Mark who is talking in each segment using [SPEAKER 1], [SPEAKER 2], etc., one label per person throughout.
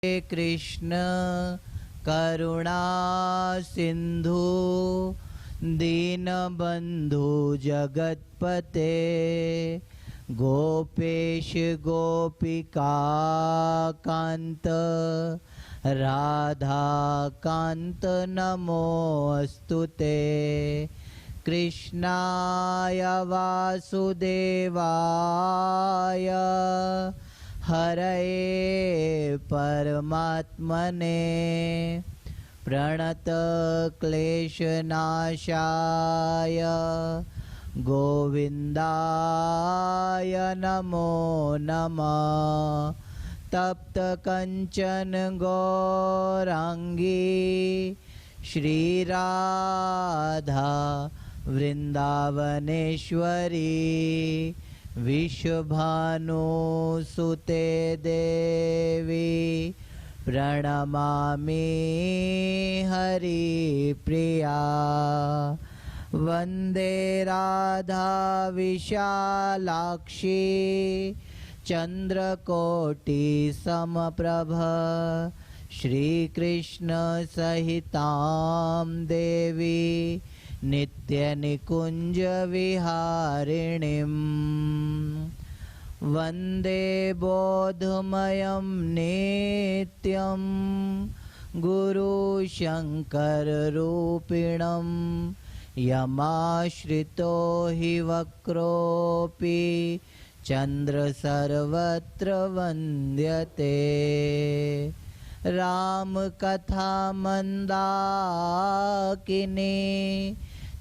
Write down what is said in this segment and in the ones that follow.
[SPEAKER 1] कृष्ण करुणा सिंधु दीनबंधु जगतपते गोपेश गोपिका कांत राधा कांत नमोस्तुते कृष्णाय वासुदेवाय हरये परमात्मने प्रणत क्लेशनाशाय गोविंदाय नमो नमः। तप्त कंचन गौरांगी श्री राधा वृंदावनेश्वरी विश्वभानुसुते देवी प्रणमामि हरिप्रिया। वंदे राधा विशालाक्षी चंद्रकोटि समप्रभ श्रीकृष्ण सहितां देवी नित्यनिकुंज विहारिणीं। वंदे बोधमयं नित्यं गुरुशंकररूपिणं यमाश्रितो हि वक्रोऽपि चंद्र सर्वत्र वन्द्यते। राम कथा मंदाकिनी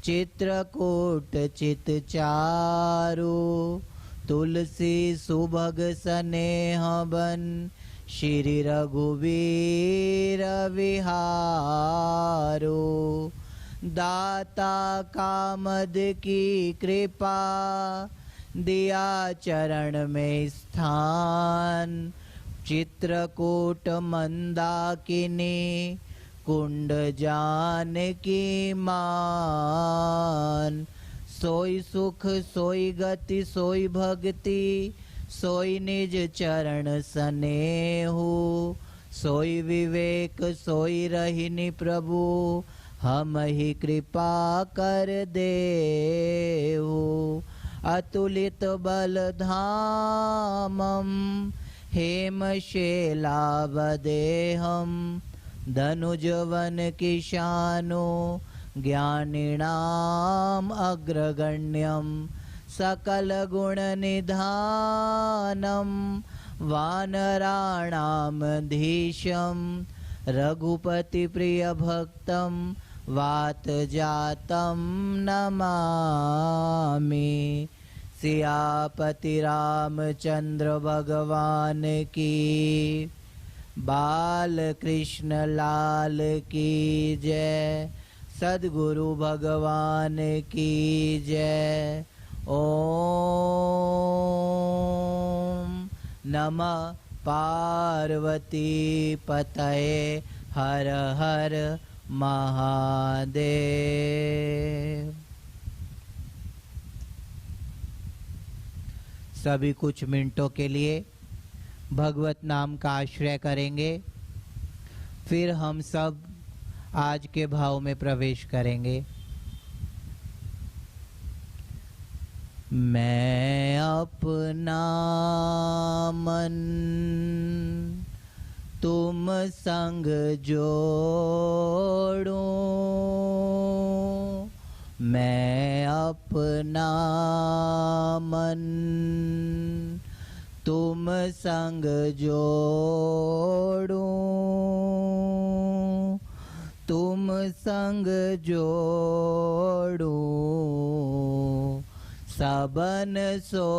[SPEAKER 1] चित्रकूट चितचारु तुलसी सुभग स्नेह बन श्री रघुवीर विहारो। दाता कामद की कृपा दिया चरण में स्थान चित्रकूट मंदाकिनी कुंड जानकी मान। सोई सुख सोई गति सोई भक्ति सोई निज चरण स्नेहु। सोई विवेक सोई रहिनी प्रभु हम ही कृपा कर देहु। अतुलित बल धामम हेमशैलावदेहं धनुजवन किशानो ज्ञानिनाम अग्रगण्यम सकल गुण निधानम वानराणाम धीशम रघुपति प्रिय भक्तम वात जातम नमामि। सियापति रामचंद्र भगवान की बाल कृष्ण लाल की जय। सद्गुरु भगवान की जय। ओम नमः पार्वती पतये हर हर महादेव। सभी कुछ मिनटों के लिए भगवत नाम का आश्रय करेंगे, फिर हम सब आज के भाव में प्रवेश करेंगे। मैं अपना मन तुम संग जोड़ूं। मैं अपना मन तुम संग जोड़ूं। तुम संग जोड़ूं सबन सो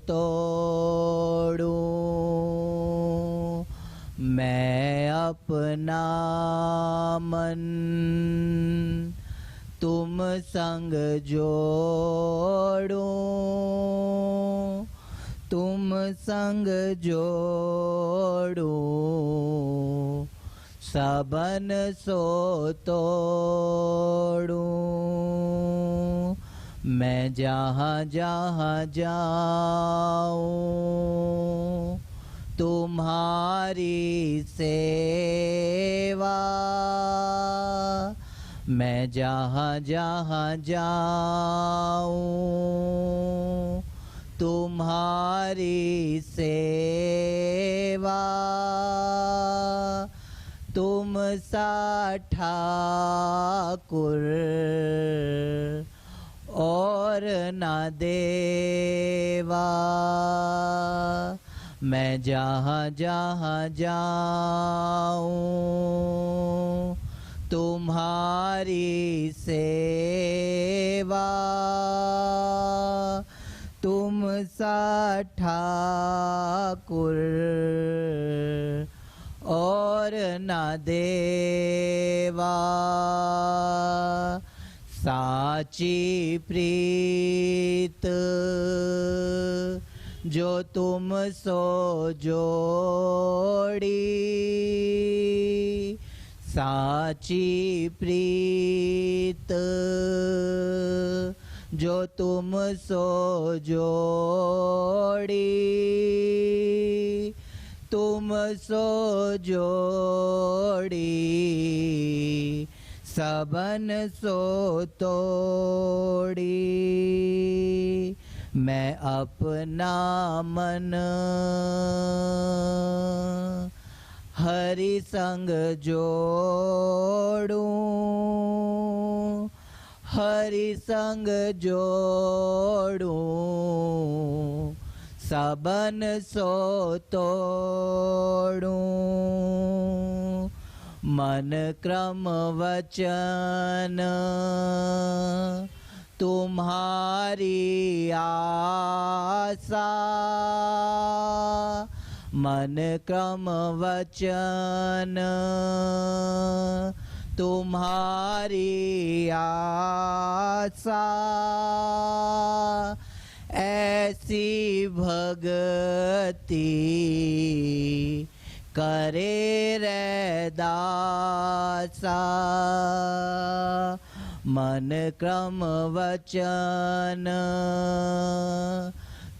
[SPEAKER 1] तोड़ूं। मैं अपना मन तुम संग जोड़ूं। तुम संग जोड़ूं सबन सो तोड़ूं। मैं जहाँ जहाँ जाऊँ तुम्हारी सेवा। मैं जहाँ जहाँ जाऊँ तुम्हारी सेवा। तुम सा ठाकुर और न देवा। मैं जहाँ जहाँ जाऊँ तुम्हारी सेवा। तुम सा ठाकुर और न देवा। साची प्रीत जो तुम सो जोड़ी। साची प्रीत जो तुम सो जोड़ी। तुम सो जोड़ी सबन सो तोड़ी। मैं अपना मन हरि संग जोड़ूं। हरि संग जोड़ूं सबन सो तोड़ूं। मन क्रम वचन तुम्हारी आशा। मन क्रम वचन तुम्हारी आशा। ऐसी भगति करे रे दासा। मन क्रम वचन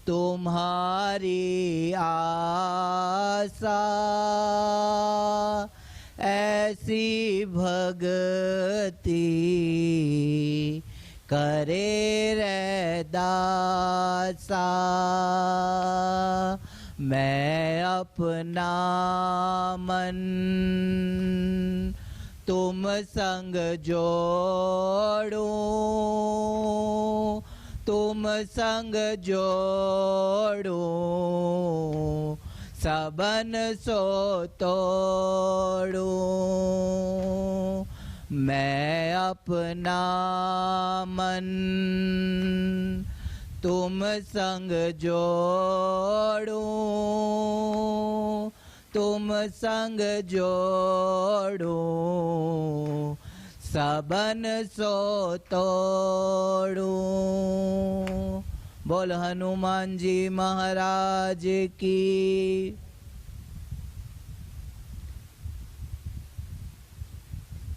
[SPEAKER 1] तुम्हारी आशा। ऐसी भगति करे रे दासा। मैं अपना मन तुम संग जोड़ूं। तुम संग जोड़ूं सबन सो तोड़ूं। मैं अपना मन तुम संग जोड़ूं। तुम संग जोड़ूं सबन सो तोड़ूं। बोल हनुमान जी महाराज की।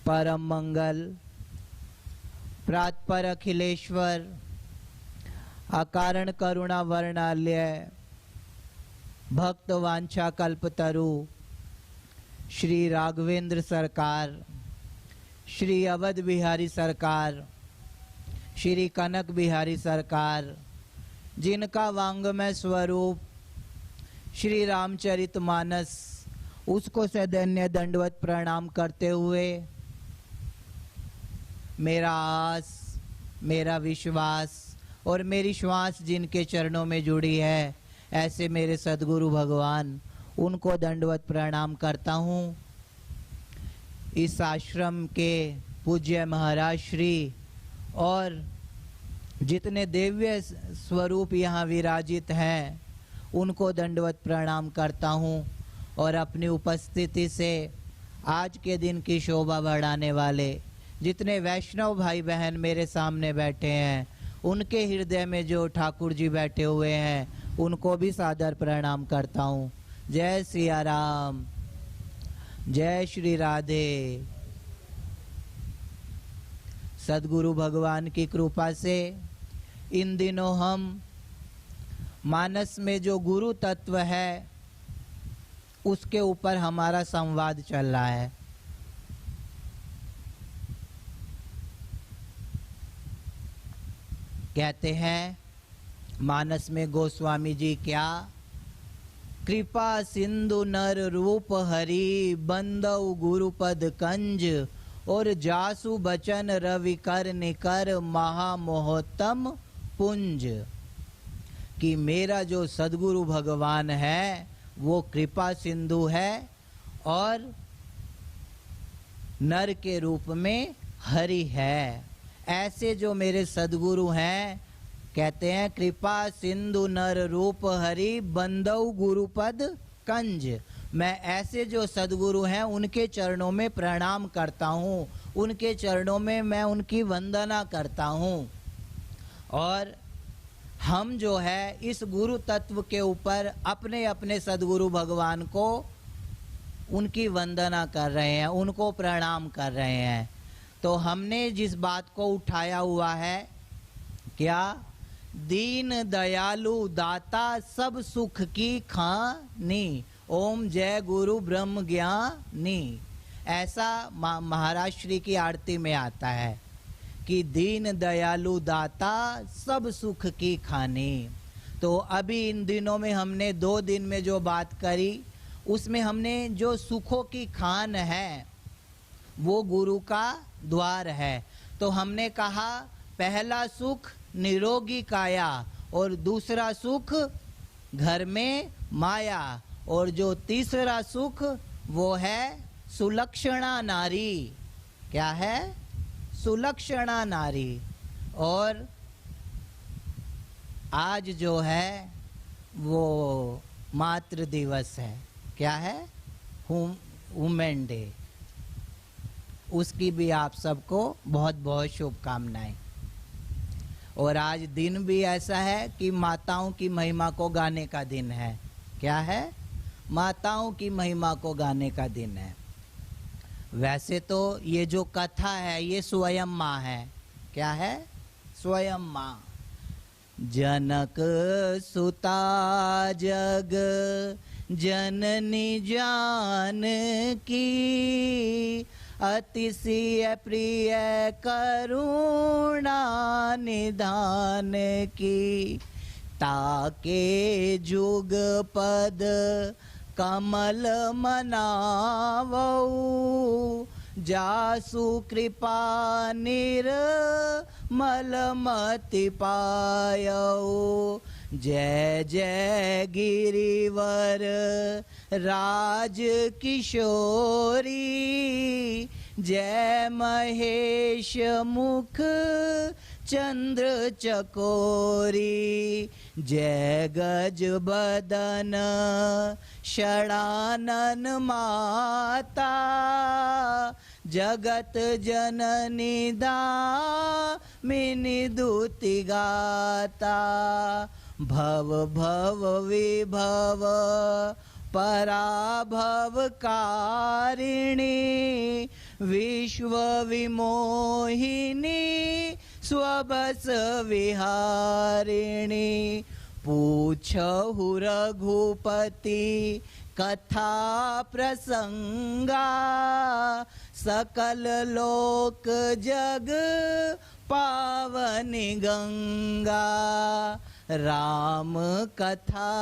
[SPEAKER 1] परम मंगल प्रातपर अखिलेश्वर अकारण करुणा वर्णाल्य भक्त वांछा कल्पतरु श्री राघवेंद्र सरकार, श्री अवध बिहारी सरकार, श्री कनक बिहारी सरकार, जिनका वांगमय स्वरूप श्री रामचरितमानस, उसको सदैन्य दंडवत प्रणाम करते हुए मेरा आस, मेरा विश्वास और मेरी श्वास जिनके चरणों में जुड़ी है, ऐसे मेरे सद्गुरु भगवान, उनको दंडवत प्रणाम करता हूँ। इस आश्रम के पूज्य महाराज श्री और जितने दिव्य स्वरूप यहाँ विराजित हैं, उनको दंडवत प्रणाम करता हूँ। और अपनी उपस्थिति से आज के दिन की शोभा बढ़ाने वाले जितने वैष्णव भाई बहन मेरे सामने बैठे हैं, उनके हृदय में जो ठाकुर जी बैठे हुए हैं, उनको भी सादर प्रणाम करता हूँ। जय सिया राम, जय श्री राधे। सद्गुरु भगवान की कृपा से इन दिनों हम मानस में जो गुरु तत्व है उसके ऊपर हमारा संवाद चल रहा है। कहते हैं मानस में गोस्वामी जी, क्या कृपा सिंधु नर रूप हरि बंदौ गुरुपद कंज और जासु बचन रवि कर निकर महामोहतम पुंज। कि मेरा जो सदगुरु भगवान है वो कृपा सिंधु है और नर के रूप में हरि है। ऐसे जो मेरे सदगुरु हैं, कहते हैं कृपा सिंधु नर रूप हरि बंदौ गुरुपद कंज। मैं ऐसे जो सदगुरु हैं उनके चरणों में प्रणाम करता हूँ, उनके चरणों में मैं उनकी वंदना करता हूँ। और हम जो है इस गुरु तत्व के ऊपर अपने अपने सदगुरु भगवान को उनकी वंदना कर रहे हैं, उनको प्रणाम कर रहे हैं। तो हमने जिस बात को उठाया हुआ है, क्या दीन दयालु दाता सब सुख की खानी, ओम जय गुरु ब्रह्म ज्ञानी। ऐसा महाराज श्री की आरती में आता है कि दीन दयालु दाता सब सुख की खानी। तो अभी इन दिनों में हमने 2 दिन में जो बात करी उसमें हमने जो सुखों की खान है वो गुरु का द्वार है। तो हमने कहा पहला सुख निरोगी काया और दूसरा सुख घर में माया और जो तीसरा सुख वो है सुलक्षणा नारी। क्या है? सुलक्षणा नारी। और आज जो है वो मातृ दिवस है। क्या है? Women day. उसकी भी आप सबको बहुत बहुत शुभकामनाएं। और आज दिन भी ऐसा है कि माताओं की महिमा को गाने का दिन है। क्या है? माताओं की महिमा को गाने का दिन है। वैसे तो ये जो कथा है ये स्वयं माँ है। क्या है? स्वयं माँ। जनक सुता जग जननी जानकी अतिशय प्रिय करुणा निधान की। ताके जुग पद कमल मनावऊ जासु कृपा निर्मल मति पायऊ। जय जय गिरिवर राज किशोरी जय महेश मुख चंद्र चकोरी। जय गज बदन षडानन माता जगत जननी दामिनी दूति गाता। भव भव विभव पराभव कारिणी विश्व विमोहिनी स्वबस विहारिणी। पूछहु रघुपति कथा प्रसंगा सकल लोक जग पावनी गंगा। राम कथा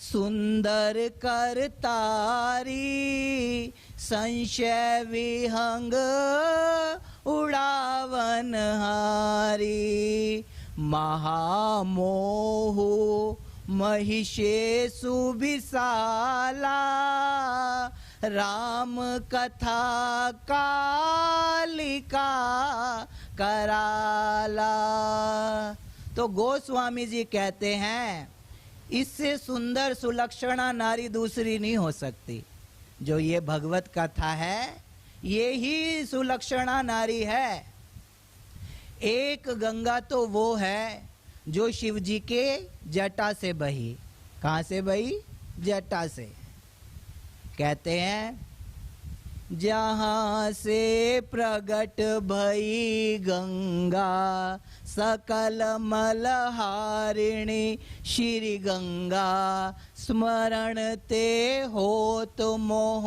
[SPEAKER 1] सुंदर करतारी संशय विहंग उड़ावन हारी। महामोह महिषेषु विशाला राम कथा कालिका कराला। तो गोस्वामी जी कहते हैं इससे सुंदर सुलक्षणा नारी दूसरी नहीं हो सकती। जो ये भगवत कथा है ये ही सुलक्षणा नारी है। एक गंगा तो वो है जो शिव जी के जटा से बही। कहाँ से बही? जटा से। कहते हैं जहाँ से प्रगट भई गंगा, सकल मलहारिणी श्री गंगा, स्मरण ते होत मोह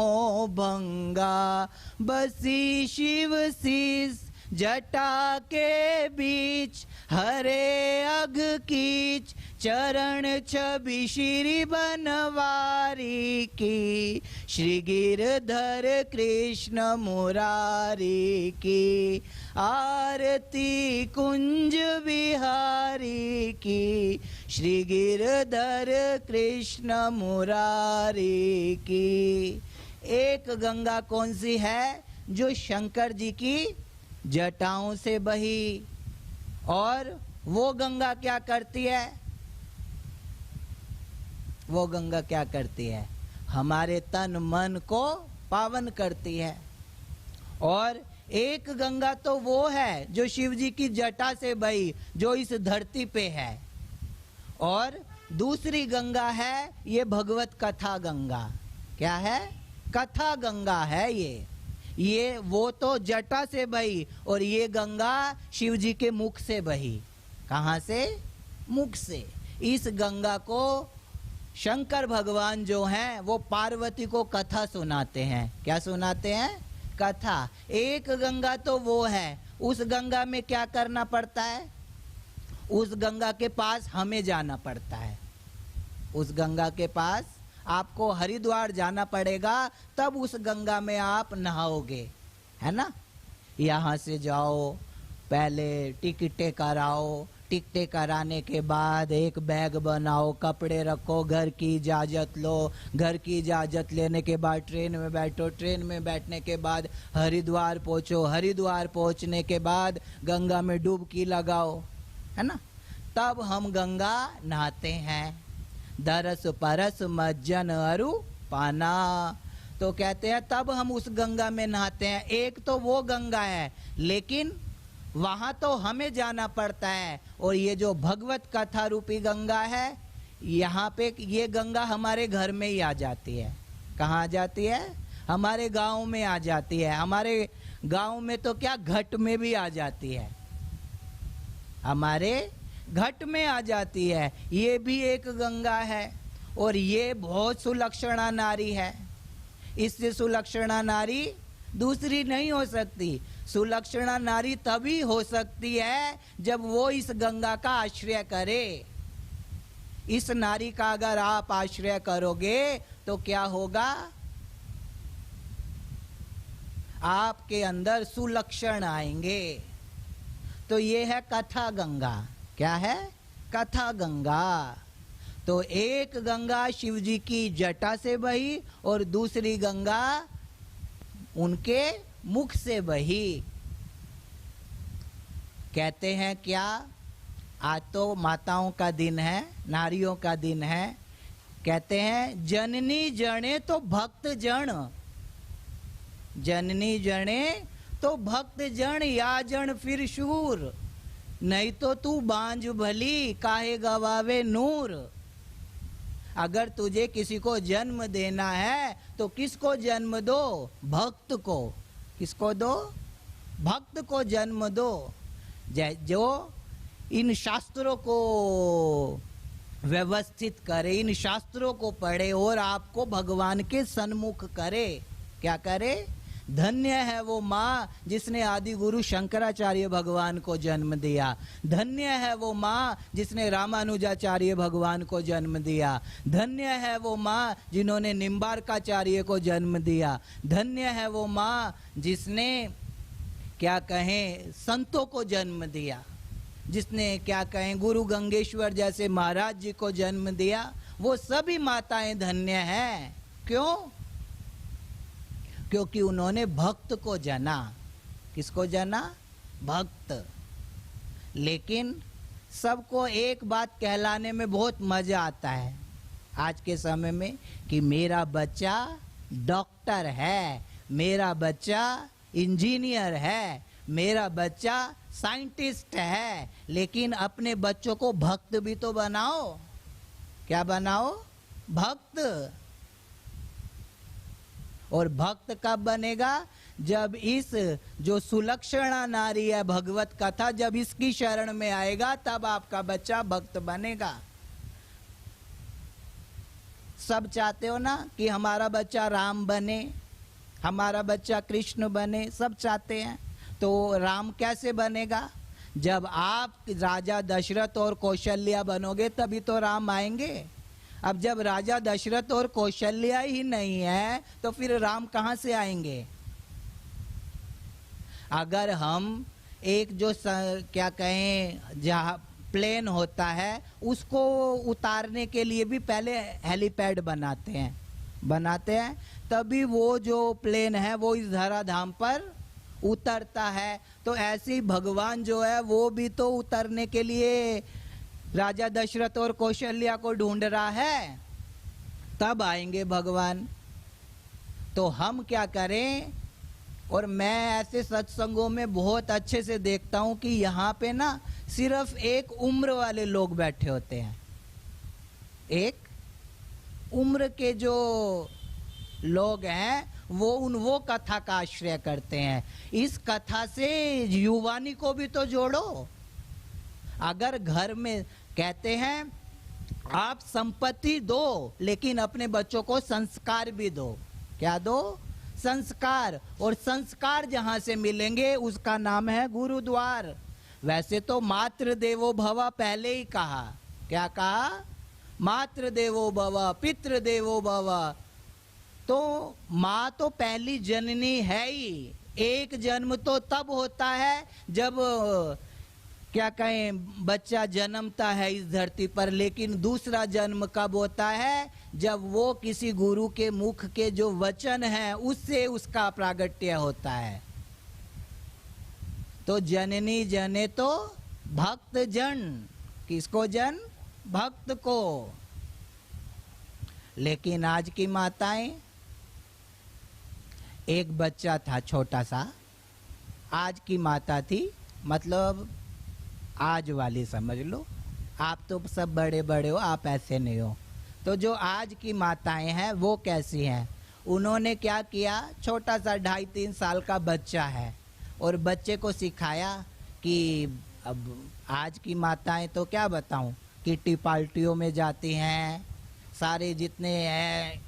[SPEAKER 1] भंगा, बसी शिव शीस जटा के बीच, हरे अघ कीच चरण छवि श्री बनवारी की, श्री गिरधर कृष्ण मुरारी की, आरती कुंज विहारी की, श्री गिरधर कृष्ण मुरारी की। एक गंगा कौन सी है? जो शंकर जी की जटाओं से बही। और वो गंगा क्या करती है? वो गंगा क्या करती है? हमारे तन मन को पावन करती है। और एक गंगा तो वो है जो शिव जी की जटा से बही, जो इस धरती पे है। और दूसरी गंगा है ये भगवत कथा गंगा। क्या है? कथा गंगा है ये वो तो जटा से बही, और ये गंगा शिव जी के मुख से बही। कहाँ से? मुख से। इस गंगा को शंकर भगवान जो हैं वो पार्वती को कथा सुनाते हैं। क्या सुनाते हैं? कथा। एक गंगा तो वो है। उस गंगा में क्या करना पड़ता है? उस गंगा के पास हमें जाना पड़ता है। उस गंगा के पास आपको हरिद्वार जाना पड़ेगा, तब उस गंगा में आप नहाओगे, है ना। यहाँ से जाओ, पहले टिकटें कराओ, टिकटें कराने के बाद एक बैग बनाओ, कपड़े रखो, घर की इजाज़त लो, घर की इजाज़त लेने के बाद ट्रेन में बैठो, ट्रेन में बैठने के बाद हरिद्वार पहुँचो, हरिद्वार पहुँचने के बाद गंगा में डुबकी लगाओ, है ना। तब हम गंगा नहाते हैं। दरस परस मज्जन अरु पाना, तो कहते हैं तब हम उस गंगा में नहाते हैं। एक तो वो गंगा है, लेकिन वहां तो हमें जाना पड़ता है। और ये जो भगवत कथा रूपी गंगा है, यहाँ पे ये गंगा हमारे घर में ही आ जाती है। कहाँ आ जाती है? हमारे गांव में आ जाती है। हमारे गांव में तो क्या, घट में भी आ जाती है। हमारे घट में आ जाती है। ये भी एक गंगा है। और ये बहुत सुलक्षणा नारी है। इससे सुलक्षणा नारी दूसरी नहीं हो सकती। सुलक्षणा नारी तभी हो सकती है जब वो इस गंगा का आश्रय करे। इस नारी का अगर आप आश्रय करोगे तो क्या होगा? आपके अंदर सुलक्षण आएंगे। तो ये है कथा गंगा। क्या है? कथा गंगा। तो एक गंगा शिव जी की जटा से बही और दूसरी गंगा उनके मुख से बही। कहते हैं क्या, आज तो माताओं का दिन है, नारियों का दिन है। कहते हैं जननी जने तो भक्त जन, जननी जने तो भक्त जन, या जन फिर शूर, नहीं तो तू बांझ भली काहे गवावे नूर। अगर तुझे किसी को जन्म देना है तो किसको जन्म दो? भक्त को। किसको दो? भक्त को जन्म दो, जो इन शास्त्रों को व्यवस्थित करे, इन शास्त्रों को पढ़े और आपको भगवान के सन्मुख करे। क्या करे? धन्य है वो माँ जिसने आदि गुरु शंकराचार्य भगवान को जन्म दिया। धन्य है वो माँ जिसने रामानुजाचार्य भगवान को जन्म दिया। धन्य है वो माँ जिन्होंने निम्बार्काचार्य को जन्म दिया। धन्य है वो माँ जिसने क्या कहें संतों को जन्म दिया, जिसने क्या कहें गुरु गंगेश्वर जैसे महाराज जी को जन्म दिया। वो सभी माताएं धन्य हैं। क्यों? क्योंकि उन्होंने भक्त को जना। किसको जना? भक्त। लेकिन सबको एक बात कहलाने में बहुत मजा आता है आज के समय में कि मेरा बच्चा डॉक्टर है, मेरा बच्चा इंजीनियर है, मेरा बच्चा साइंटिस्ट है। लेकिन अपने बच्चों को भक्त भी तो बनाओ। क्या बनाओ? भक्त। और भक्त कब बनेगा? जब इस जो सुलक्षणा नारी है भगवत कथा, जब इसकी शरण में आएगा तब आपका बच्चा भक्त बनेगा। सब चाहते हो ना कि हमारा बच्चा राम बने, हमारा बच्चा कृष्ण बने, सब चाहते हैं। तो राम कैसे बनेगा? जब आप राजा दशरथ और कौशल्या बनोगे तभी तो राम आएंगे। अब जब राजा दशरथ और कौशल्या ही नहीं है तो फिर राम कहाँ से आएंगे? अगर हम एक जो क्या कहें जहाँ प्लेन होता है उसको उतारने के लिए भी पहले हेलीपैड बनाते हैं, तभी वो जो प्लेन है वो इस धराधाम पर उतरता है। तो ऐसे ही भगवान जो है वो भी तो उतरने के लिए राजा दशरथ और कौशल्या को ढूंढ रहा है, तब आएंगे भगवान। तो हम क्या करें? और मैं ऐसे सत्संगों में बहुत अच्छे से देखता हूं कि यहाँ पे ना सिर्फ एक उम्र वाले लोग बैठे होते हैं। एक उम्र के जो लोग हैं वो कथा का आश्रय करते हैं। इस कथा से युवानी को भी तो जोड़ो। अगर घर में कहते हैं आप संपत्ति दो लेकिन अपने बच्चों को संस्कार भी दो। क्या दो? संस्कार। और संस्कार जहां से मिलेंगे उसका नाम है गुरुद्वार। वैसे तो मातृ देवो भव पहले ही कहा। क्या कहा? मातृ देवो भव, पितृ देवो भव। तो माँ तो पहली जननी है ही। एक जन्म तो तब होता है जब क्या कहें बच्चा जन्मता है इस धरती पर, लेकिन दूसरा जन्म कब होता है? जब वो किसी गुरु के मुख के जो वचन है उससे उसका प्रागट्य होता है। तो जननी जने तो भक्त जन। किसको जन? भक्त को। लेकिन आज की माताएं, एक बच्चा था छोटा सा, आज की माता थी, मतलब आज वाली समझ लो। आप तो सब बड़े बड़े हो, आप ऐसे नहीं हो। तो जो आज की माताएं हैं वो कैसी हैं? उन्होंने क्या किया? छोटा सा 2.5-3 साल का बच्चा है और बच्चे को सिखाया कि अब आज की माताएं तो क्या बताऊं, किटी पार्टियों में जाती हैं, सारे जितने हैं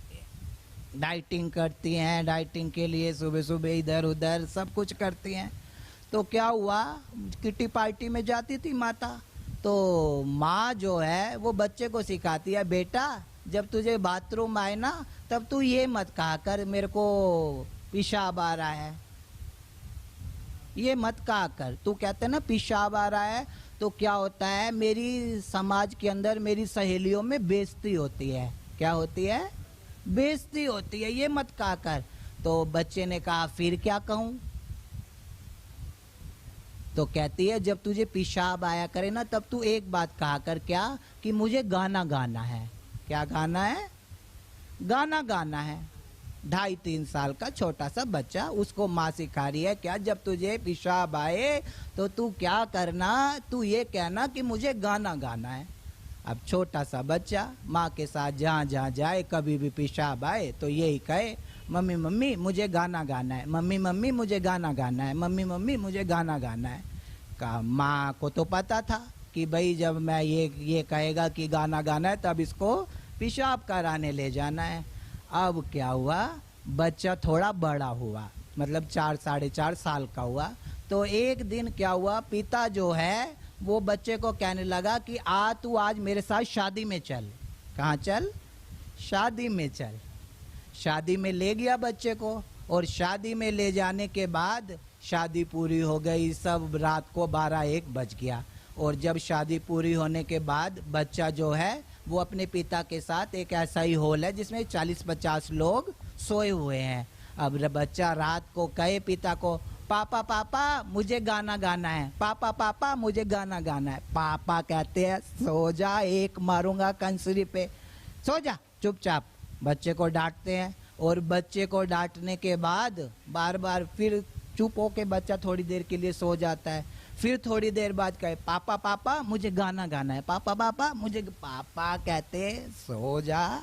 [SPEAKER 1] डाइटिंग करती हैं, डाइटिंग के लिए सुबह सुबह इधर उधर सब कुछ करती हैं। तो क्या हुआ, किटी पार्टी में जाती थी माता, तो माँ जो है वो बच्चे को सिखाती है, बेटा जब तुझे बाथरूम आए ना तब तू ये मत कहा कर मेरे को पेशाब आ रहा है, ये मत कहा कर। तू कहते ना पेशाब आ रहा है तो क्या होता है, मेरी समाज के अंदर मेरी सहेलियों में बेइज्जती होती है। क्या होती है? बेइज्जती होती है, ये मत कहा कर। तो बच्चे ने कहा फिर क्या कहूं? तो कहती है जब तुझे पेशाब आया करे ना तब तू एक बात कहा कर, क्या? कि मुझे गाना गाना है। क्या गाना है? गाना गाना है। 2.5-3 साल का छोटा सा बच्चा, उसको माँ सिखा रही है क्या, जब तुझे पेशाब आए तो तू क्या करना, तू ये कहना कि मुझे गाना गाना है। अब छोटा सा बच्चा माँ के साथ जहाँ जहाँ जाए, कभी भी पेशाब आए तो यही कहे, मम्मी मम्मी मुझे गाना गाना है, मम्मी मम्मी मुझे गाना गाना है, मम्मी मम्मी मुझे गाना गाना है। कहा माँ को तो पता था कि भाई जब मैं ये कहेगा कि गाना गाना है तब इसको पेशाब कराने ले जाना है। अब क्या हुआ, बच्चा थोड़ा बड़ा हुआ, मतलब 4-4.5 साल का हुआ। तो एक दिन क्या हुआ, पिता जो है वो बच्चे को कहने लगा कि तू आज मेरे साथ शादी में चल। कहाँ चल? शादी में चल। शादी में ले गया बच्चे को, और शादी में ले जाने के बाद शादी पूरी हो गई, सब रात को 12-1 बज गया। और जब शादी पूरी होने के बाद बच्चा जो है वो अपने पिता के साथ, एक ऐसा ही हॉल है जिसमें 40-50 लोग सोए हुए हैं। अब बच्चा रात को कहे पिता को, पापा पापा मुझे गाना गाना है, पापा पापा मुझे गाना गाना है। पापा कहते हैं सो जा, एक मारूंगा कंसरी पे, सो जा चुपचाप। बच्चे को डांटते हैं, और बच्चे को डांटने के बाद बार बार फिर चुप होके बच्चा थोड़ी देर के लिए सो जाता है। फिर थोड़ी देर बाद कहे पापा पापा मुझे गाना गाना है, पापा पापा मुझे, पापा कहते सो जा।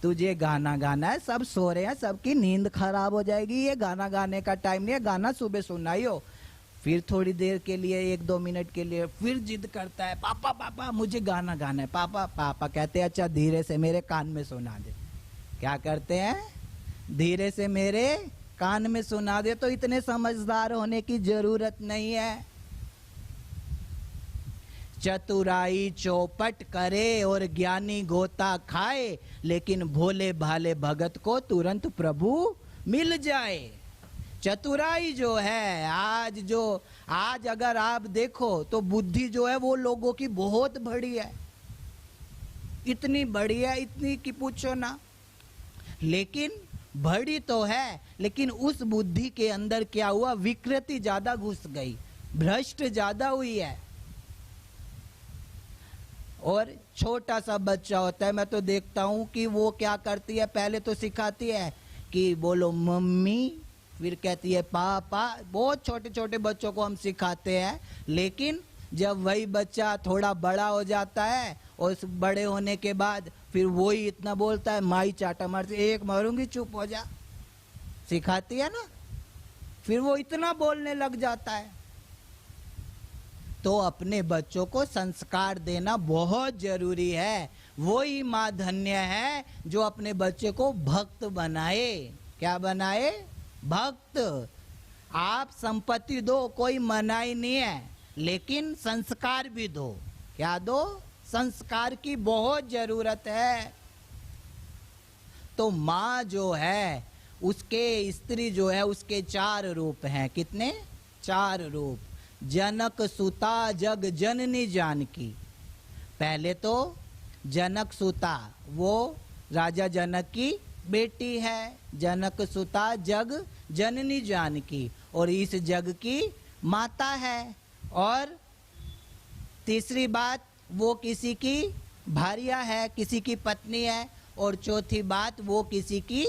[SPEAKER 1] तुझे गाना गाना है, सब सो रहे हैं, सबकी नींद खराब हो जाएगी, ये गाना गाने का टाइम नहीं है, गाना सुबह सुनना ही हो। फिर थोड़ी देर के लिए 1-2 मिनट के लिए फिर जिद करता है, पापा पापा मुझे गाना गाना है। पापा पापा कहते हैं अच्छा धीरे से मेरे कान में सुना दे। क्या करते हैं? धीरे से मेरे कान में सुना दे। तो इतने समझदार होने की जरूरत नहीं है। चतुराई चौपट करे और ज्ञानी गोता खाए, लेकिन भोले भाले भगत को तुरंत प्रभु मिल जाए। चतुराई जो है, आज अगर आप देखो तो बुद्धि जो है वो लोगों की बहुत बड़ी है, इतनी बड़ी है, इतनी कि पूछो ना। लेकिन बड़ी तो है, लेकिन उस बुद्धि के अंदर क्या हुआ? विकृति ज्यादा घुस गई, भ्रष्ट ज्यादा हुई है। और छोटा सा बच्चा होता है, मैं तो देखता हूं कि वो क्या करती है, पहले तो सिखाती है कि बोलो मम्मी, फिर कहती है पापा। बहुत छोटे छोटे बच्चों को हम सिखाते हैं, लेकिन जब वही बच्चा थोड़ा बड़ा हो जाता है और उस बड़े होने के बाद फिर वही इतना बोलता है, माई चाटा मारती, एक मारूंगी चुप हो जा, सिखाती है ना, फिर वो इतना बोलने लग जाता है। तो अपने बच्चों को संस्कार देना बहुत जरूरी है। वही माँ धन्य है जो अपने बच्चे को भक्त बनाए। क्या बनाए? भक्त। आप संपत्ति दो, कोई मनाही नहीं है, लेकिन संस्कार भी दो। क्या दो? संस्कार की बहुत जरूरत है। तो माँ जो है, उसके स्त्री जो है, उसके 4 रूप हैं। कितने? 4 रूप। जनक सुता जग जननी जानकी। पहले तो जनक सुता वो राजा जनक की बेटी है, जनक सुता जग जननी जानकी, और इस जग की माता है। और तीसरी बात, वो किसी की भार्या है, किसी की पत्नी है। और चौथी बात, वो किसी की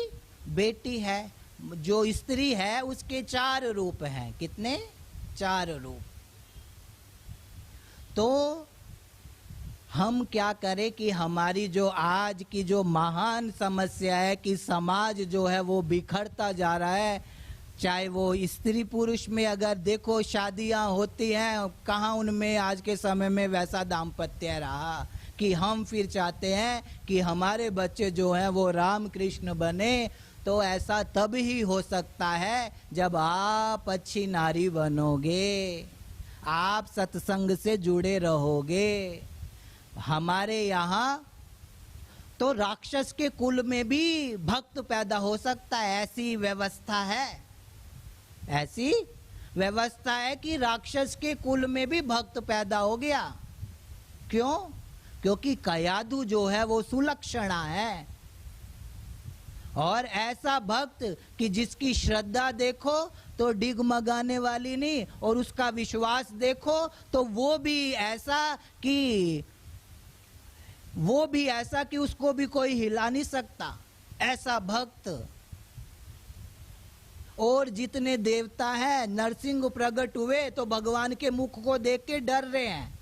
[SPEAKER 1] बेटी है। जो स्त्री है उसके 4 रूप हैं। कितने? 4 रूप। तो हम क्या करें कि हमारी जो आज की जो महान समस्या है कि समाज जो है वो बिखरता जा रहा है। चाहे वो स्त्री पुरुष में अगर देखो शादियां होती हैं, कहाँ उनमें आज के समय में वैसा दाम्पत्य रहा कि हम फिर चाहते हैं कि हमारे बच्चे जो हैं वो राम कृष्ण बने। तो ऐसा तब ही हो सकता है जब आप अच्छी नारी बनोगे, आप सत्संग से जुड़े रहोगे। हमारे यहाँ तो राक्षस के कुल में भी भक्त पैदा हो सकता है, ऐसी व्यवस्था है। ऐसी व्यवस्था है कि राक्षस के कुल में भी भक्त पैदा हो गया। क्यों? क्योंकि कयाधु जो है वो सुलक्षणा है, और ऐसा भक्त कि जिसकी श्रद्धा देखो तो डिगमगाने वाली नहीं, और उसका विश्वास देखो तो वो भी ऐसा कि उसको भी कोई हिला नहीं सकता, ऐसा भक्त। और जितने देवता हैं, नरसिंह प्रकट हुए तो भगवान के मुख को देख के डर रहे हैं।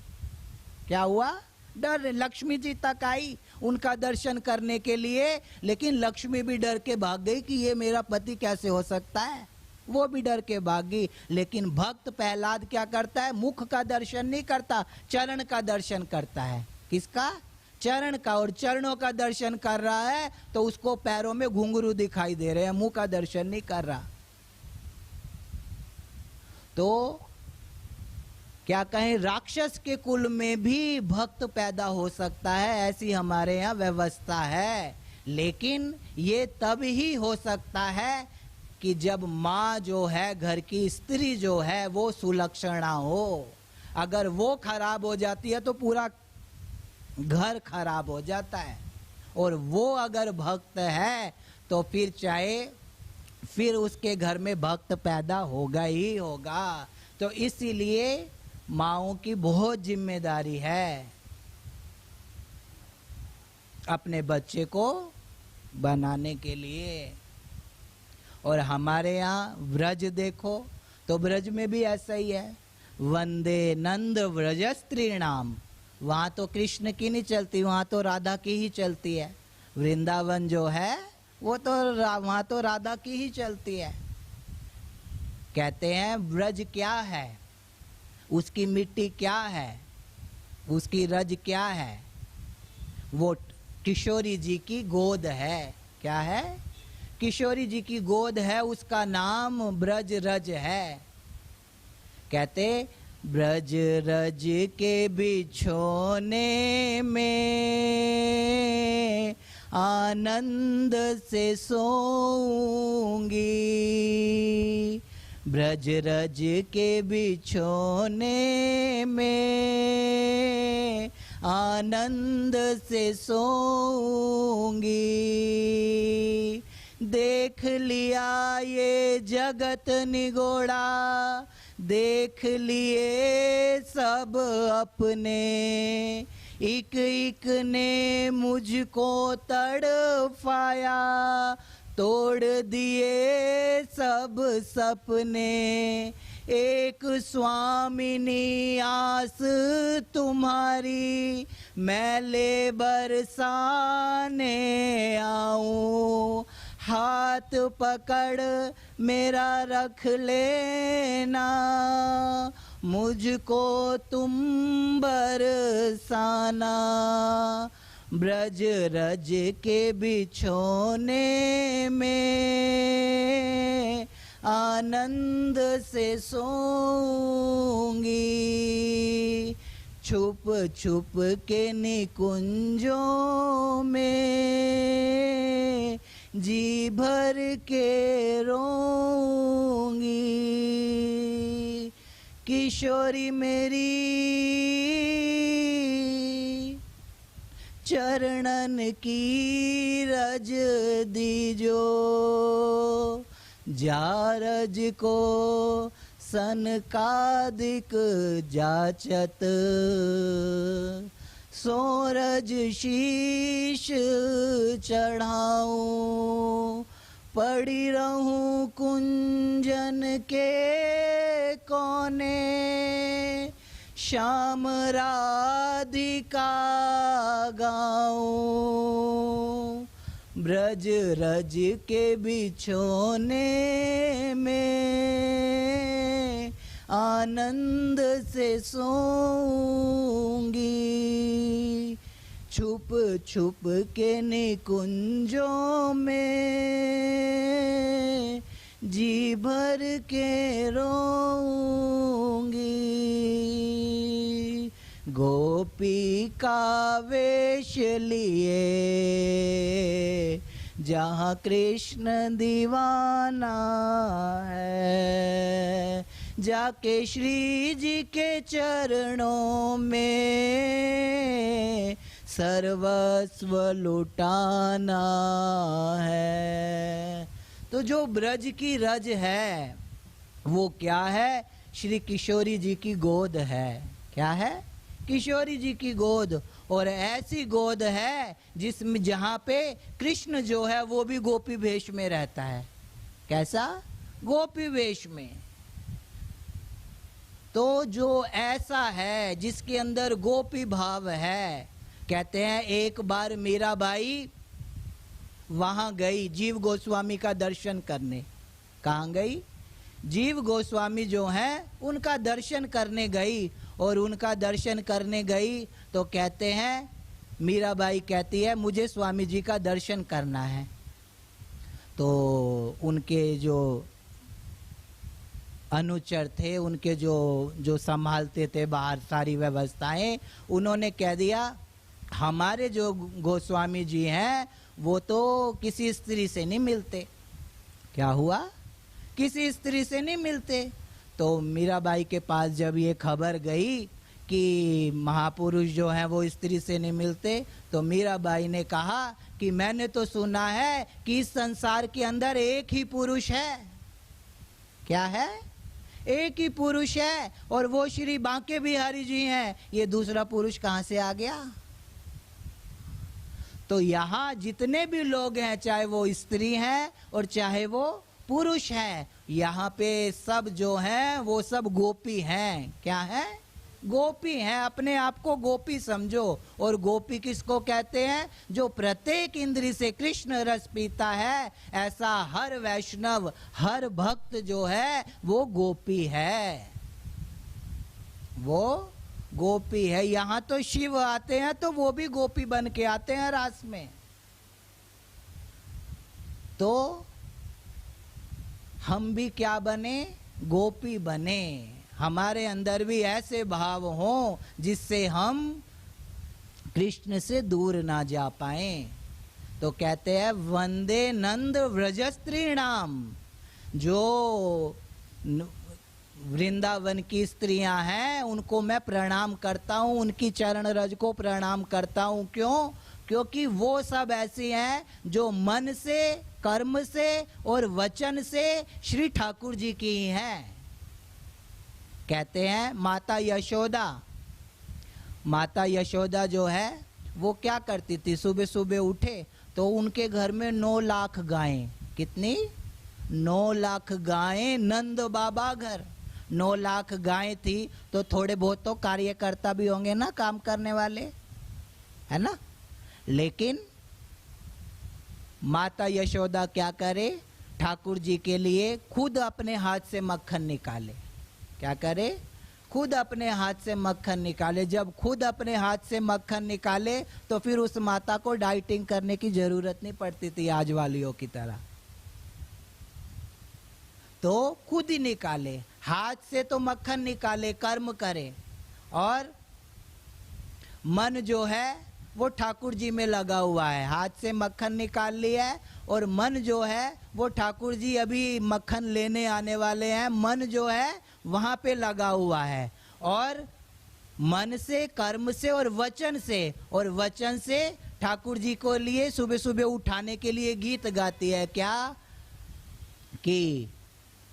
[SPEAKER 1] क्या हुआ? डर रहे। लक्ष्मी जी तक आई उनका दर्शन करने के लिए, लेकिन लक्ष्मी भी डर के भाग गई कि ये मेरा पति कैसे हो सकता है, वो भी डर के भाग गई। लेकिन भक्त प्रहलाद क्या करता है? मुख का दर्शन नहीं करता, चरण का दर्शन करता है। किसका? चरण का। और चरणों का दर्शन कर रहा है तो उसको पैरों में घुंघरू दिखाई दे रहे हैं, मुंह का दर्शन नहीं कर रहा। तो क्या कहें, राक्षस के कुल में भी भक्त पैदा हो सकता है, ऐसी हमारे यहाँ व्यवस्था है। लेकिन ये तब ही हो सकता है कि जब माँ जो है, घर की स्त्री जो है वो सुलक्षणा हो। अगर वो खराब हो जाती है तो पूरा घर खराब हो जाता है। और वो अगर भक्त है तो फिर उसके घर में भक्त पैदा होगा ही होगा। तो इसीलिए माँओं की बहुत जिम्मेदारी है अपने बच्चे को बनाने के लिए। और हमारे यहाँ व्रज देखो तो ब्रज में भी ऐसा ही है। वंदे नंद व्रज स्त्रीणाम। वहाँ तो कृष्ण की नहीं चलती, वहाँ तो राधा की ही चलती है। वृंदावन जो है वो तो वहाँ तो राधा की ही चलती है। कहते हैं ब्रज क्या है, उसकी मिट्टी क्या है, उसकी रज क्या है, वो किशोरी जी की गोद है। क्या है? किशोरी जी की गोद है, उसका नाम ब्रज रज है। कहते ब्रज रज के बिछोने में आनंद से सोऊंगी, ब्रज रज के बिछोने में आनंद से सोऊंगी। देख लिया ये जगत निगोड़ा, देख लिए सब अपने, एक एक ने मुझको तड़पाया, तोड़ दिए सब सपने। एक स्वामिनी आस तुम्हारी, मैं ले बरसाने आऊं, हाथ पकड़ मेरा रख लेना, मुझको तुम बरसाना। ब्रज रज के बिछोने में आनंद से सोऊंगी, छुप छुप के निकुंजों में जी भर के रोऊंगी। किशोरी मेरी चरणन की रज दीजो, जारज को सनकादिक जाचत, सोरज शीश चढ़ाऊं, पड़ी रहूं कुंजन के कोने, श्याम राधिका गाऊं। ब्रज रज के बिछोने में आनंद से सोऊंगी, छुप छुप के निकुंजों में जी भर के रोऊंगी। गोपी का वेश लिए जहाँ कृष्ण दीवाना है, जाके श्री जी के चरणों में सर्वस्व लुटाना है। तो जो ब्रज की रज है वो क्या है? श्री किशोरी जी की गोद है। क्या है? किशोरी जी की गोद। और ऐसी गोद है जिसमें जहाँ पे कृष्ण जो है वो भी गोपी वेश में रहता है। कैसा? गोपी वेश में। तो जो ऐसा है जिसके अंदर गोपी भाव है, कहते हैं एक बार मीराबाई वहां गई जीव गोस्वामी का दर्शन करने। कहाँ गई? जीव गोस्वामी जो हैं उनका दर्शन करने गई। और उनका दर्शन करने गई तो कहते हैं, मीराबाई कहती है मुझे स्वामी जी का दर्शन करना है। तो उनके जो अनुचर थे, उनके जो संभालते थे बाहर सारी व्यवस्थाएं, उन्होंने कह दिया हमारे जो गोस्वामी जी हैं वो तो किसी स्त्री से नहीं मिलते। क्या हुआ? किसी स्त्री से नहीं मिलते। तो मीराबाई के पास जब ये खबर गई कि महापुरुष जो हैं वो स्त्री से नहीं मिलते, तो मीराबाई ने कहा कि मैंने तो सुना है कि इस संसार के अंदर एक ही पुरुष है। क्या है? एक ही पुरुष है और वो श्री बांके बिहारी जी हैं। ये दूसरा पुरुष कहाँ से आ गया? तो यहाँ जितने भी लोग हैं, चाहे वो स्त्री हैं और चाहे वो पुरुष हैं, यहाँ पे सब जो हैं वो सब गोपी हैं। क्या है? गोपी हैं, अपने आप को गोपी समझो। और गोपी किसको कहते हैं? जो प्रत्येक इंद्री से कृष्ण रस पीता है, ऐसा हर वैष्णव, हर भक्त जो है वो गोपी है, वो गोपी है। यहां तो शिव आते हैं तो वो भी गोपी बन के आते हैं रास में। तो हम भी क्या बने? गोपी बने। हमारे अंदर भी ऐसे भाव हों जिससे हम कृष्ण से दूर ना जा पाए। तो कहते हैं वंदे नंद व्रजस्त्रीणाम, जो वृंदावन की स्त्रियां हैं उनको मैं प्रणाम करता हूं, उनकी चरण रज को प्रणाम करता हूं। क्यों? क्योंकि वो सब ऐसी हैं जो मन से, कर्म से और वचन से श्री ठाकुर जी की ही हैं। कहते हैं माता यशोदा, माता यशोदा जो है वो क्या करती थी? सुबह सुबह उठे तो उनके घर में 9 लाख गायें। कितनी? 9 लाख गायें। नंद बाबा घर 9 लाख गायें थी तो थोड़े बहुत तो कार्यकर्ता भी होंगे ना, काम करने वाले, है ना। लेकिन माता यशोदा क्या करे? ठाकुर जी के लिए खुद अपने हाथ से मक्खन निकाले। क्या करे? खुद अपने हाथ से मक्खन निकाले। जब खुद अपने हाथ से मक्खन निकाले तो फिर उस माता को डाइटिंग करने की जरूरत नहीं पड़ती थी आज वालियों की तरह। तो खुद ही निकाले, हाथ से तो मक्खन निकाले, कर्म करे। और मन जो है वो ठाकुर जी में लगा हुआ है। हाथ से मक्खन निकाल लिया है और मन जो है वो ठाकुर जी अभी मक्खन लेने आने वाले हैं, मन जो है वहां पे लगा हुआ है। और मन से, कर्म से और वचन से ठाकुर जी को लिए सुबह सुबह उठाने के लिए गीत गाती है। क्या? कि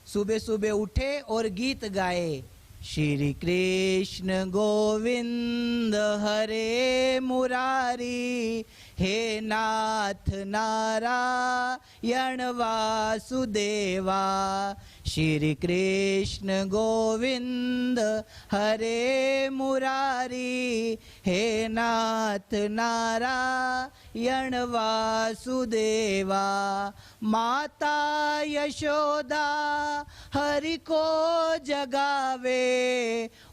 [SPEAKER 1] सुबह सुबह उठे और गीत गाए, श्री कृष्ण गोविंद हरे मुरारी, हे नाथ नारायण वासुदेवा। श्री कृष्ण गोविंद हरे मुरारी, हे नाथ नारायण वासुदेवा। माता यशोदा हरि को जगावे,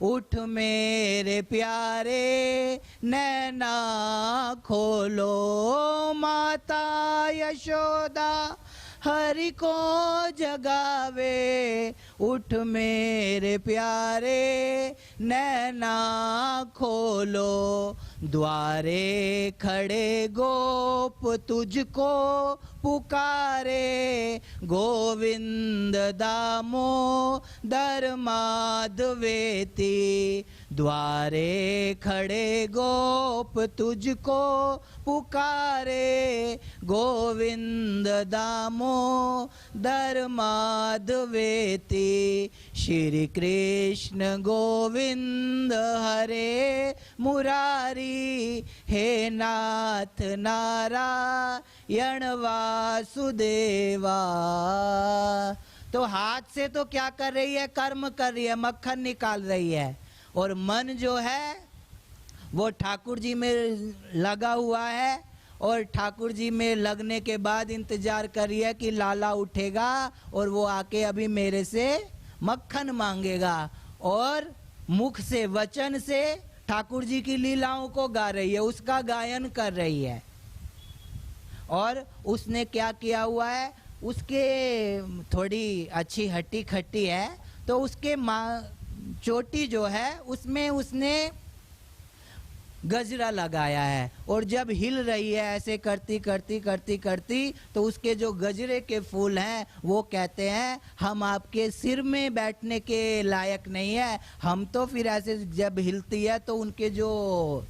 [SPEAKER 1] उठ मेरे प्यारे नैना खोलो। माता यशोदा हरि को जगावे, उठ मेरे प्यारे नैना खोलो। द्वारे खड़े गोप तुझको पुकारे, गोविंद दामोदर माधवेती। द्वारे खड़े गोप तुझको पुकारे, गोविंद दामोदर माधवेती। श्री कृष्ण गोविंद हरे मुरारी, हे नाथ नारायण वासुदेवा। तो हाथ से तो क्या कर रही है? कर्म कर रही है, मक्खन निकाल रही है। और मन जो है वो ठाकुर जी में लगा हुआ है। और ठाकुर जी में लगने के बाद इंतजार कर रही है कि लाला उठेगा और वो आके अभी मेरे से मक्खन मांगेगा। और मुख से, वचन से ठाकुर जी की लीलाओं को गा रही है, उसका गायन कर रही है। और उसने क्या किया हुआ है? उसके थोड़ी अच्छी हट्टी खट्टी है तो उसके चोटी जो है उसमें उसने गजरा लगाया है। और जब हिल रही है ऐसे करती करती करती करती तो उसके जो गजरे के फूल हैं वो कहते हैं हम आपके सिर में बैठने के लायक नहीं है। हम तो फिर ऐसे जब हिलती है तो उनके जो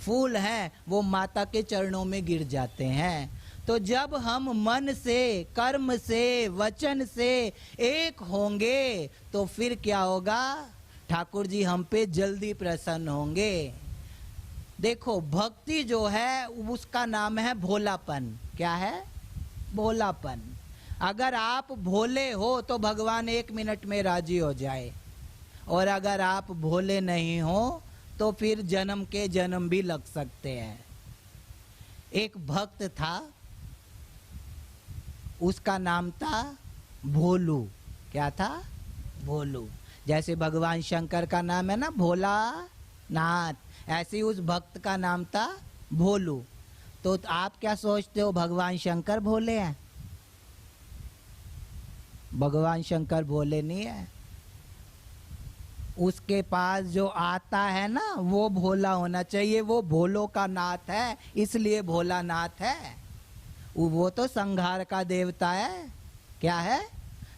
[SPEAKER 1] फूल हैं वो माता के चरणों में गिर जाते हैं। तो जब हम मन से, कर्म से, वचन से एक होंगे तो फिर क्या होगा? ठाकुर जी हम पे जल्दी प्रसन्न होंगे। देखो भक्ति जो है उसका नाम है भोलापन। क्या है? भोलापन। अगर आप भोले हो तो भगवान 1 मिनट में राजी हो जाए। और अगर आप भोले नहीं हो तो फिर जन्म के जन्म भी लग सकते हैं। एक भक्त था, उसका नाम था भोलू। क्या था? भोलू। जैसे भगवान शंकर का नाम है ना भोला नाथ, ऐसे ही उस भक्त का नाम था भोलू। तो आप क्या सोचते हो, भगवान शंकर भोले हैं? भगवान शंकर भोले नहीं है। उसके पास जो आता है ना वो भोला होना चाहिए। वो भोलों का नाथ है, इसलिए भोला नाथ है। वो तो संहार का देवता है। क्या है?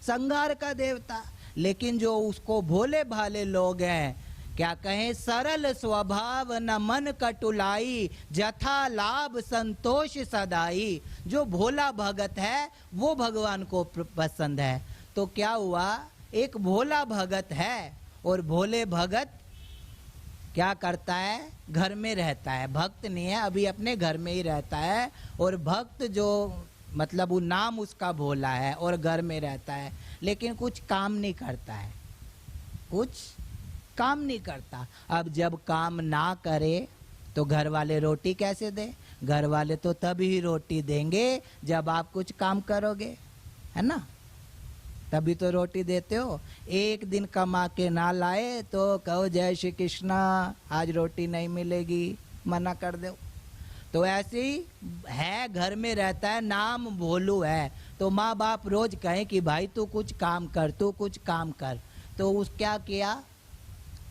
[SPEAKER 1] संहार का देवता। लेकिन जो उसको भोले भाले लोग हैं, क्या कहें, सरल स्वभाव न मन कटुलाई, जथा लाभ संतोष सदाई। जो भोला भगत है वो भगवान को पसंद है। तो क्या हुआ, एक भोला भगत है और भोले भगत क्या करता है, घर में रहता है। भक्त नहीं है, अभी अपने घर में ही रहता है। और भक्त जो मतलब वो नाम उसका भोला है और घर में रहता है, लेकिन कुछ काम नहीं करता है, कुछ काम नहीं करता। अब जब काम ना करे तो घर वाले रोटी कैसे दे? घर वाले तो तभी रोटी देंगे जब आप कुछ काम करोगे, है ना? तभी तो रोटी देते हो। एक दिन कमा के ना लाए तो कहो जय श्री कृष्णा, आज रोटी नहीं मिलेगी, मना कर दो। तो ऐसे ही है, घर में रहता है, नाम भोलू है। तो माँ बाप रोज कहें कि भाई तू कुछ काम कर, तू कुछ काम कर, तो उस क्या किया,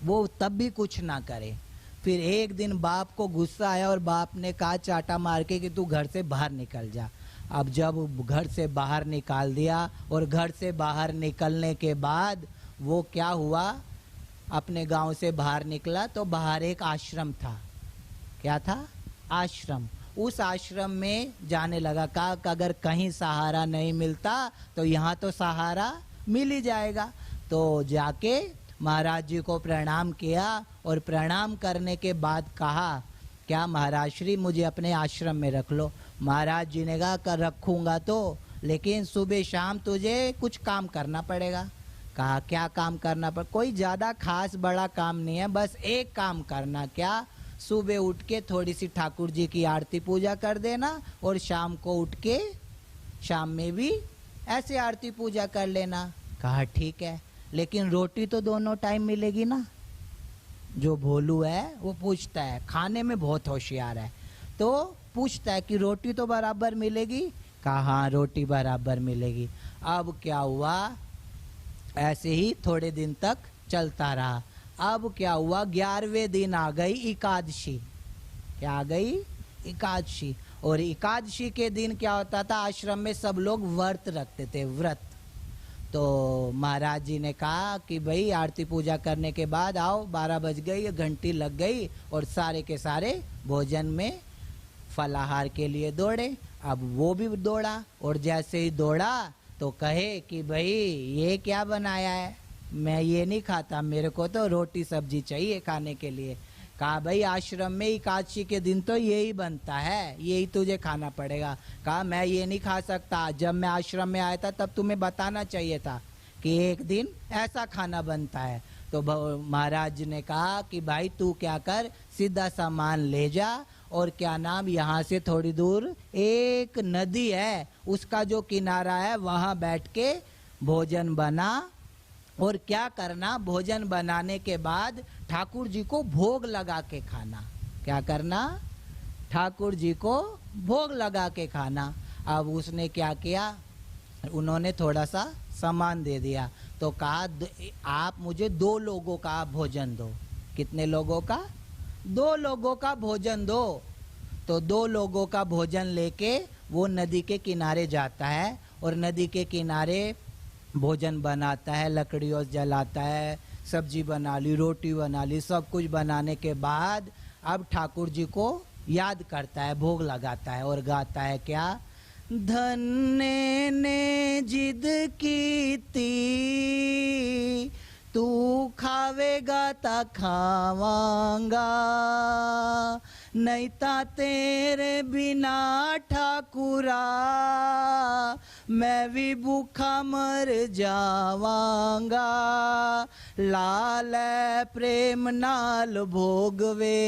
[SPEAKER 1] वो तब भी कुछ ना करे। फिर एक दिन बाप को गुस्सा आया और बाप ने कहा चाटा मार के कि तू घर से बाहर निकल जा। अब जब घर से बाहर निकाल दिया और घर से बाहर निकलने के बाद वो क्या हुआ, अपने गांव से बाहर निकला तो बाहर एक आश्रम था। क्या था? आश्रम। उस आश्रम में जाने लगा। कहा कि अगर कहीं सहारा नहीं मिलता तो यहाँ तो सहारा मिल ही जाएगा। तो जाके महाराज जी को प्रणाम किया और प्रणाम करने के बाद कहा, क्या महाराज श्री मुझे अपने आश्रम में रख लो। महाराज जी ने कहा कर रखूंगा तो, लेकिन सुबह शाम तुझे कुछ काम करना पड़ेगा। कहा क्या काम करना पड़ेगा? कोई ज़्यादा खास बड़ा काम नहीं है, बस एक काम करना। क्या? सुबह उठ के थोड़ी सी ठाकुर जी की आरती पूजा कर देना और शाम को उठ के शाम में भी ऐसे आरती पूजा कर लेना। कहा ठीक है, लेकिन रोटी तो दोनों टाइम मिलेगी ना। जो भोलू है वो पूछता है, खाने में बहुत होशियार है, तो पूछता है कि रोटी तो बराबर मिलेगी? कहा हाँ रोटी बराबर मिलेगी। अब क्या हुआ, ऐसे ही थोड़े दिन तक चलता रहा। अब क्या हुआ, 11वें दिन आ गई एकादशी। क्या आ गई? एकादशी। और एकादशी के दिन क्या होता था, आश्रम में सब लोग व्रत रखते थे, व्रत। तो महाराज जी ने कहा कि भाई आरती पूजा करने के बाद आओ, 12 बज गई, घंटी लग गई और सारे के सारे भोजन में फलाहार के लिए दौड़े। अब वो भी दौड़ा और जैसे ही दौड़ा तो कहे कि भाई ये क्या बनाया है, मैं ये नहीं खाता, मेरे को तो रोटी सब्जी चाहिए खाने के लिए। कहा भाई आश्रम में एकादशी के दिन तो यही बनता है, यही तुझे खाना पड़ेगा। कहा मैं ये नहीं खा सकता, जब मैं आश्रम में आया था तब तुम्हें बताना चाहिए था कि एक दिन ऐसा खाना बनता है। तो महाराज ने कहा कि भाई तू क्या कर, सीधा सामान ले जा और क्या नाम, यहाँ से थोड़ी दूर एक नदी है, उसका जो किनारा है वहाँ बैठ के भोजन बना। और क्या करना, भोजन बनाने के बाद ठाकुर जी को भोग लगा के खाना। क्या करना? ठाकुर जी को भोग लगा के खाना। अब उसने क्या किया, उन्होंने थोड़ा सा सामान दे दिया। तो कहा आप मुझे 2 लोगों का भोजन दो। कितने लोगों का? 2 लोगों का भोजन दो। तो 2 लोगों का भोजन लेके वो नदी के किनारे जाता है और नदी के किनारे भोजन बनाता है, लकड़ियों जलाता है, सब्जी बना ली, रोटी बना ली, सब कुछ बनाने के बाद अब ठाकुर जी को याद करता है, भोग लगाता है और गाता है क्या, धन्य ने जिद की थी, तू खावेगा ता खावांगा, नहीं ता तेरे बिना ठाकुरा मैं भी भूखा मर जावांगा। लाल प्रेम नाल भोगवे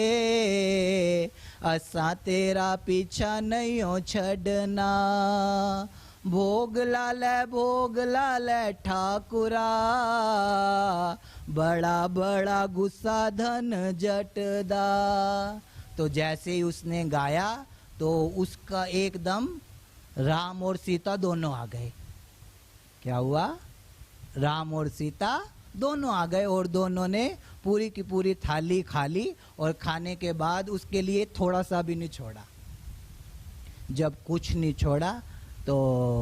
[SPEAKER 1] असा तेरा पीछा नहीं हो छड़ना। भोग लाल ठाकुरा बड़ा बड़ा गुस्सा धन जटदा। तो जैसे ही उसने गाया तो उसका एकदम राम और सीता दोनों आ गए। क्या हुआ? राम और सीता दोनों आ गए और दोनों ने पूरी की पूरी थाली खा ली और खाने के बाद उसके लिए थोड़ा सा भी नहीं छोड़ा। जब कुछ नहीं छोड़ा तो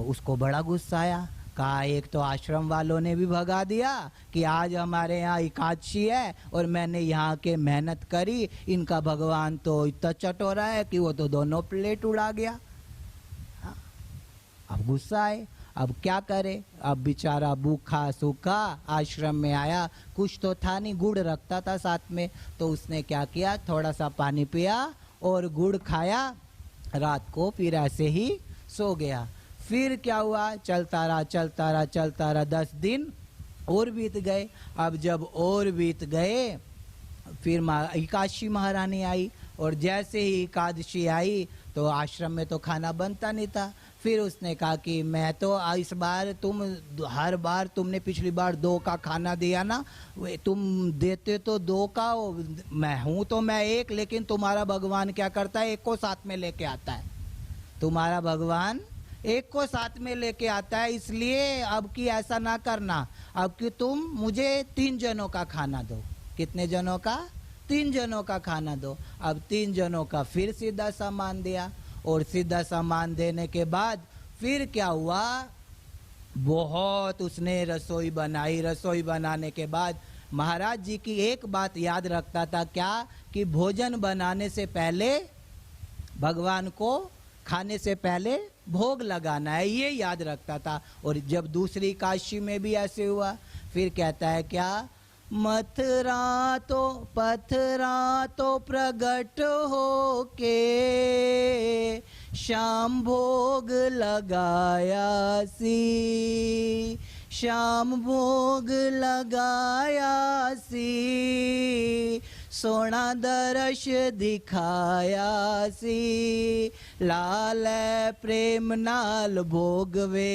[SPEAKER 1] उसको बड़ा गुस्सा आया। कहा एक तो आश्रम वालों ने भी भगा दिया कि आज हमारे यहाँ एकादशी है और मैंने यहाँ के मेहनत करी, इनका भगवान तो इतना चटोरा है कि वो तो दोनों प्लेट उड़ा गया। हाँ? अब गुस्सा आए, अब क्या करे? अब बेचारा भूखा सूखा आश्रम में आया, कुछ तो था नहीं, गुड़ रखता था साथ में, तो उसने क्या किया, थोड़ा सा पानी पिया और गुड़ खाया रात को, फिर ऐसे ही सो गया। फिर क्या हुआ? चलता रहा 10 दिन और बीत गए। अब जब और बीत गए फिर एकादशी महारानी आई और जैसे ही एकादशी आई तो आश्रम में तो खाना बनता नहीं था। फिर उसने कहा कि मैं तो इस बार, तुम हर बार तुमने पिछली बार 2 का खाना दिया ना, तुम देते तो 2 का, मैं हूँ तो मैं 1, लेकिन तुम्हारा भगवान क्या करता है, 1 को साथ में लेके आता है। तुम्हारा भगवान 1 को साथ में लेके आता है, इसलिए अब की ऐसा ना करना, अब कि तुम मुझे 3 जनों का खाना दो। कितने जनों का? 3 जनों का खाना दो। अब 3 जनों का फिर सीधा सामान दिया और सीधा सामान देने के बाद फिर क्या हुआ, बहुत उसने रसोई बनाई। रसोई बनाने के बाद महाराज जी की एक बात याद रखता था, क्या कि भोजन बनाने से पहले भगवान को खाने से पहले भोग लगाना है, ये याद रखता था। और जब दूसरी एकादशी में भी ऐसे हुआ, फिर कहता है क्या, मथुरा तो पथरा तो प्रगट हो के शाम भोग लगाया सी, शाम भोग लगाया सी, सोना दर्श दिखाया सी, लाल प्रेम नाल भोगवे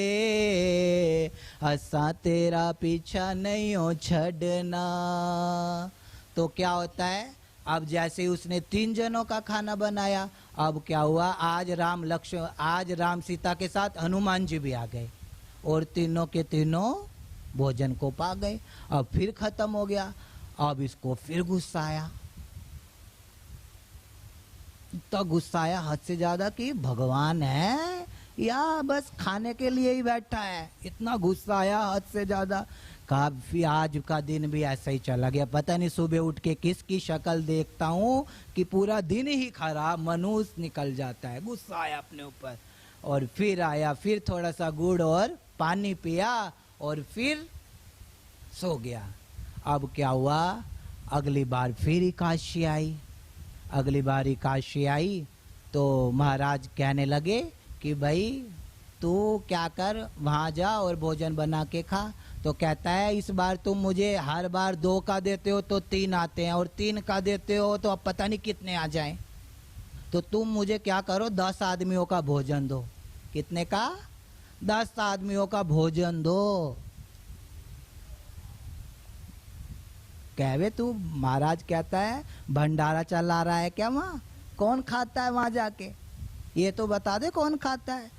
[SPEAKER 1] असा तेरा पीछा नहीं हो छड़ना। तो क्या होता है, अब जैसे उसने 3 जनों का खाना बनाया, अब क्या हुआ, आज राम सीता के साथ हनुमान जी भी आ गए और तीनों के तीनों भोजन को पा गए। अब फिर खत्म हो गया। अब इसको फिर गुस्सा आया, इतना गुस्सा आया हद से ज्यादा कि भगवान है या बस खाने के लिए ही बैठा है। इतना गुस्सा आया हद से ज्यादा। काफी आज का दिन भी ऐसा ही चला गया, पता नहीं सुबह उठ के किसकी शक्ल देखता हूँ कि पूरा दिन ही खराब मनुष्य निकल जाता है। गुस्सा आया अपने ऊपर और फिर आया, फिर थोड़ा सा गुड़ और पानी पिया और फिर सो गया। अब क्या हुआ, अगली बार फिर एकादशी आई। अगली बार एकादशी आई तो महाराज कहने लगे कि भाई तू क्या कर, वहाँ जा और भोजन बना के खा। तो कहता है इस बार तुम मुझे हर बार 2 का देते हो तो 3 आते हैं और 3 का देते हो तो अब पता नहीं कितने आ जाएं। तो तुम मुझे क्या करो, 10 आदमियों का भोजन दो। कितने का? 10 आदमियों का भोजन दो। कहवे तू, महाराज कहता है भंडारा चला रहा है क्या वहाँ? कौन खाता है वहाँ जाके? ये तो बता दे कौन खाता है।